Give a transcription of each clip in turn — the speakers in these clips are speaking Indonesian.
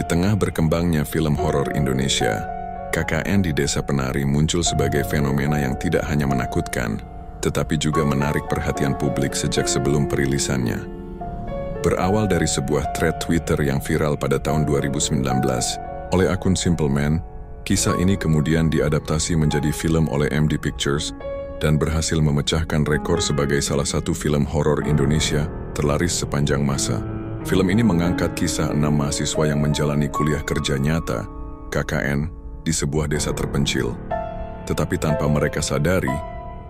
tengah berkembangnya film horor Indonesia, KKN di Desa Penari muncul sebagai fenomena yang tidak hanya menakutkan, tetapi juga menarik perhatian publik sejak sebelum perilisannya. Berawal dari sebuah thread Twitter yang viral pada tahun 2019 oleh akun Simple Man, kisah ini kemudian diadaptasi menjadi film oleh MD Pictures dan berhasil memecahkan rekor sebagai salah satu film horor Indonesia terlaris sepanjang masa. Film ini mengangkat kisah 6 mahasiswa yang menjalani kuliah kerja nyata, KKN, di sebuah desa terpencil. Tetapi tanpa mereka sadari,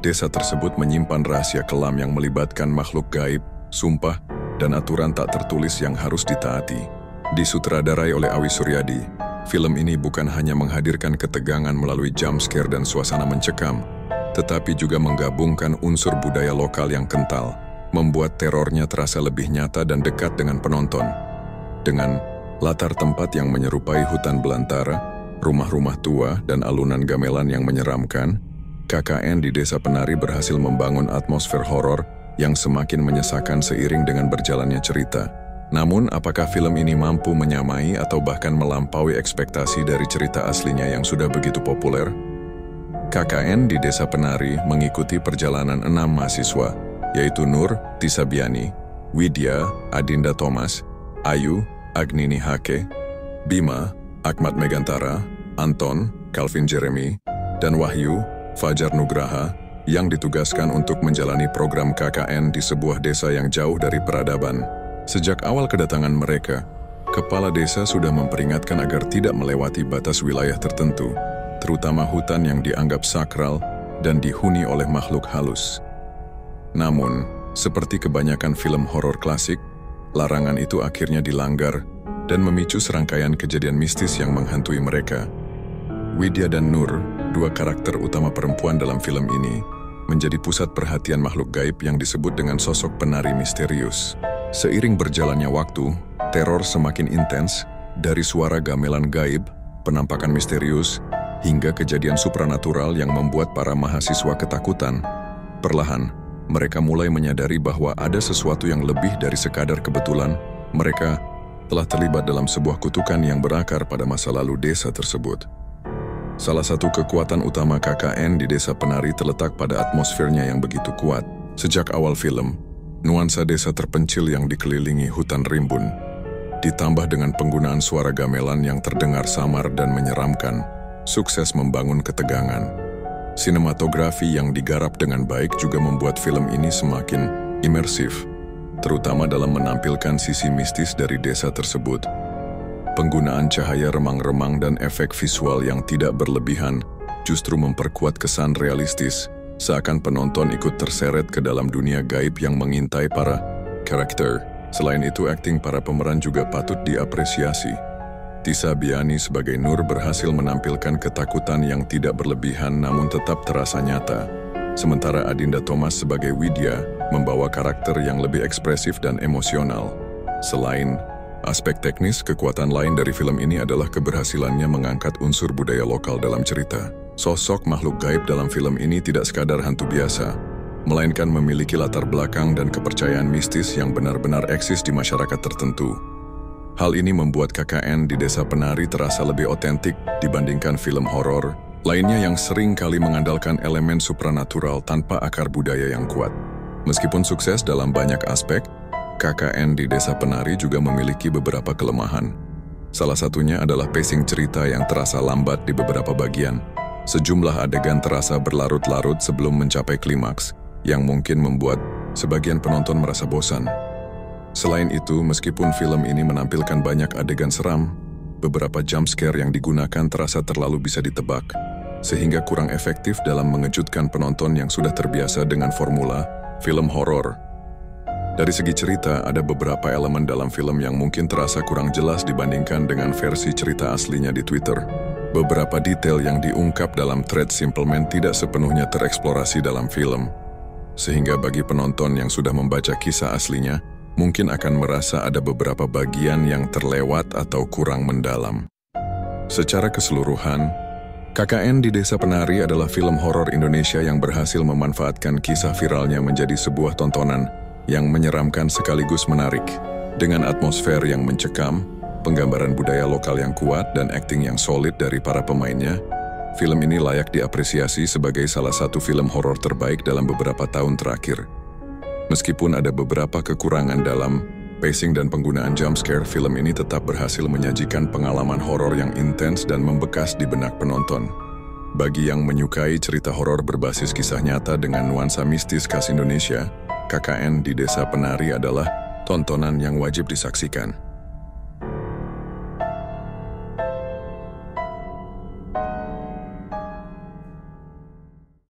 desa tersebut menyimpan rahasia kelam yang melibatkan makhluk gaib, sumpah, dan aturan tak tertulis yang harus ditaati. Disutradarai oleh Awi Suryadi, film ini bukan hanya menghadirkan ketegangan melalui jump scare dan suasana mencekam, tetapi juga menggabungkan unsur budaya lokal yang kental, membuat terornya terasa lebih nyata dan dekat dengan penonton. Dengan latar tempat yang menyerupai hutan belantara, rumah-rumah tua, dan alunan gamelan yang menyeramkan, KKN di Desa Penari berhasil membangun atmosfer horor yang semakin menyesakan seiring dengan berjalannya cerita. Namun, apakah film ini mampu menyamai atau bahkan melampaui ekspektasi dari cerita aslinya yang sudah begitu populer? KKN di Desa Penari mengikuti perjalanan 6 mahasiswa, yaitu Nur Tisabiani, Widya Adinda Thomas, Ayu Agnini Hake, Bima Ahmad Megantara, Anton Calvin Jeremy, dan Wahyu Fajar Nugraha yang ditugaskan untuk menjalani program KKN di sebuah desa yang jauh dari peradaban. Sejak awal kedatangan mereka, kepala desa sudah memperingatkan agar tidak melewati batas wilayah tertentu, terutama hutan yang dianggap sakral dan dihuni oleh makhluk halus. Namun, seperti kebanyakan film horor klasik, larangan itu akhirnya dilanggar dan memicu serangkaian kejadian mistis yang menghantui mereka. Widya dan Nur, 2 karakter utama perempuan dalam film ini, menjadi pusat perhatian makhluk gaib yang disebut dengan sosok penari misterius. Seiring berjalannya waktu, teror semakin intens, dari suara gamelan gaib, penampakan misterius, hingga kejadian supranatural yang membuat para mahasiswa ketakutan. Perlahan, mereka mulai menyadari bahwa ada sesuatu yang lebih dari sekadar kebetulan. Mereka telah terlibat dalam sebuah kutukan yang berakar pada masa lalu desa tersebut. Salah satu kekuatan utama KKN di Desa Penari terletak pada atmosfernya yang begitu kuat. Sejak awal film, nuansa desa terpencil yang dikelilingi hutan rimbun, ditambah dengan penggunaan suara gamelan yang terdengar samar dan menyeramkan, sukses membangun ketegangan. Sinematografi yang digarap dengan baik juga membuat film ini semakin imersif, terutama dalam menampilkan sisi mistis dari desa tersebut. Penggunaan cahaya remang-remang dan efek visual yang tidak berlebihan justru memperkuat kesan realistis, seakan penonton ikut terseret ke dalam dunia gaib yang mengintai para karakter. Selain itu, akting para pemeran juga patut diapresiasi. Tisabiani sebagai Nur berhasil menampilkan ketakutan yang tidak berlebihan namun tetap terasa nyata. Sementara Adinda Thomas sebagai Widya membawa karakter yang lebih ekspresif dan emosional. Selain aspek teknis, kekuatan lain dari film ini adalah keberhasilannya mengangkat unsur budaya lokal dalam cerita. Sosok makhluk gaib dalam film ini tidak sekadar hantu biasa, melainkan memiliki latar belakang dan kepercayaan mistis yang benar-benar eksis di masyarakat tertentu. Hal ini membuat KKN di Desa Penari terasa lebih otentik dibandingkan film horor lainnya yang sering kali mengandalkan elemen supranatural tanpa akar budaya yang kuat. Meskipun sukses dalam banyak aspek, KKN di Desa Penari juga memiliki beberapa kelemahan. Salah satunya adalah pacing cerita yang terasa lambat di beberapa bagian. Sejumlah adegan terasa berlarut-larut sebelum mencapai klimaks, yang mungkin membuat sebagian penonton merasa bosan. Selain itu, meskipun film ini menampilkan banyak adegan seram, beberapa jump scare yang digunakan terasa terlalu bisa ditebak, sehingga kurang efektif dalam mengejutkan penonton yang sudah terbiasa dengan formula film horor. Dari segi cerita, ada beberapa elemen dalam film yang mungkin terasa kurang jelas dibandingkan dengan versi cerita aslinya di Twitter. Beberapa detail yang diungkap dalam thread Simple Man tidak sepenuhnya tereksplorasi dalam film, sehingga bagi penonton yang sudah membaca kisah aslinya, mungkin akan merasa ada beberapa bagian yang terlewat atau kurang mendalam. Secara keseluruhan, KKN di Desa Penari adalah film horor Indonesia yang berhasil memanfaatkan kisah viralnya menjadi sebuah tontonan yang menyeramkan sekaligus menarik. Dengan atmosfer yang mencekam, penggambaran budaya lokal yang kuat, dan akting yang solid dari para pemainnya, film ini layak diapresiasi sebagai salah satu film horor terbaik dalam beberapa tahun terakhir. Meskipun ada beberapa kekurangan dalam pacing dan penggunaan jump scare, film ini tetap berhasil menyajikan pengalaman horor yang intens dan membekas di benak penonton. Bagi yang menyukai cerita horor berbasis kisah nyata dengan nuansa mistis khas Indonesia, KKN di Desa Penari adalah tontonan yang wajib disaksikan.